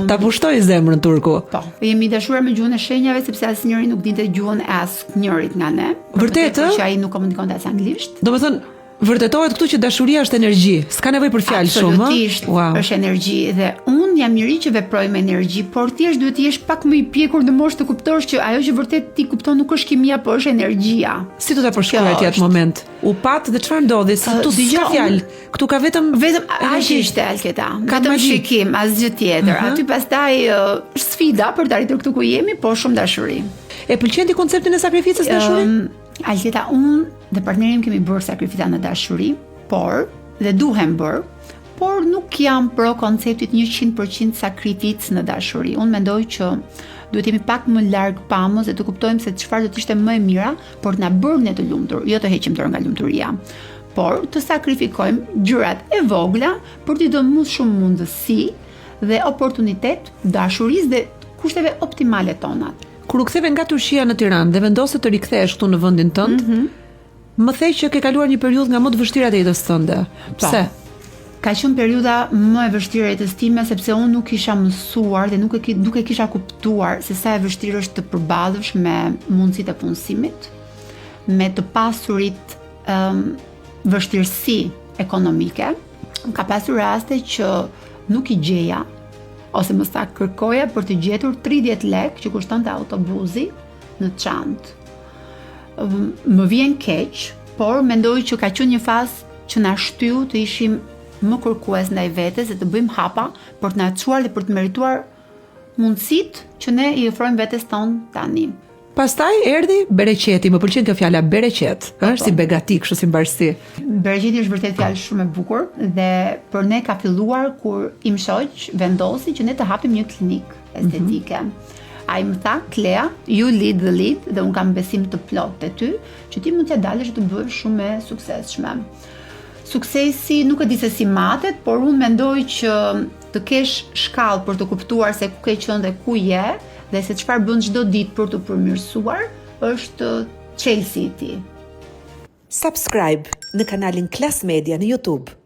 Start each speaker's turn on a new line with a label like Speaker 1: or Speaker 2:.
Speaker 1: Ta pushtoi zemrën turku.
Speaker 2: Po, jemi dashuar me gjuhën e shenjave sepse asnjëri nuk dinte gjuhën e asnjërit nga ne.
Speaker 1: Vërtet,
Speaker 2: që ai nuk komunikonte as anglisht.
Speaker 1: Domethënë vërtetohet këtu që dashuria është energji, s'ka nevojë për fjalë shumë.
Speaker 2: Absolutisht, është energji dhe unë jam njëri që veproj me energji, por thjesht duhet të jesh pak më i pjekur në moshë të kuptosh që ajo që vërtet ti kupton nuk është kimia, por është energjia.
Speaker 1: Si do ta përshkruaj ti atë moment? U pat dhe çfarë ndodhi? Se tu s'ka fjalë. Këtu ka vetëm
Speaker 2: aq ishte Alketa. Vetëm shikim, asgjë tjetër. Aty pastaj është sfida për të arritur këtu ku jemi, por shumë dashuri.
Speaker 1: E pëlqen ti konceptin e sakrificës dashuri?
Speaker 2: Alketa, unë dhe partnerim kemi bërë sakrifica në dashuri, dhe duhem bërë, por nuk jam pro konceptit 100% sakrificë në dashuri. Unë mendoj që duhet jemi pak më larg pamës dhe të kuptojmë se çfarë do të ishte më e mira, por të na bërë ne të lumtur, jo të heqim dorë nga lumturia. Por të sakrifikojmë gjërat e vogla për t'i dhënë më shumë mundësi dhe oportunitet dashurisë dhe kushteve optimale tona.
Speaker 1: Kur u ktheve nga Turqia në Tiranë dhe vendose të rikthehesh këtu në vendin tënd, më the që ke kaluar një periudhë nga më të vështira të jetës tënde. Pse?
Speaker 2: Ka qenë periudha më e vështirë e jetës time sepse unë nuk kisha mësuar dhe nuk e kisha kuptuar se sa e vështirë është të përballësh me mundësitë e punësimit, me të pasurit vështirësi ekonomike. Ka pasur raste që nuk i gjeja ose më saktë kërkoja për të gjetur 30 lekë që kushtonte autobusi në çantë. Më vjen keq, por mendoj që ka qenë një fazë që na shtyu të ishim më kërkues ndaj vetes dhe të bëjmë hapa për të na çuar dhe për të merituar mundësitë që ne i ofrojmë vetes tonë tani.
Speaker 1: Pastaj erdhi bereqeti, më pëlqen kjo fjala bereqet, është si begati, kështu si mbarsi.
Speaker 2: Bereqeti është vërtet fjalë shumë e bukur dhe për ne ka filluar kur im shoq vendosi që ne të hapim një klinikë estetike. Ai më tha, Klea, you lead the lead dhe unë kam besim të plot te ty që ti mund t'ja dalësh të bëhesh shumë e suksesshme. Suksesi nuk e di se si matet, por unë mendoj që të kesh shkallë për të kuptuar se ku ke qenë dhe ku je, dhe se çfarë bën çdo ditë për të përmirësuar, është çelësi i ti.
Speaker 1: Subscribe në kanalin Klas Media në YouTube.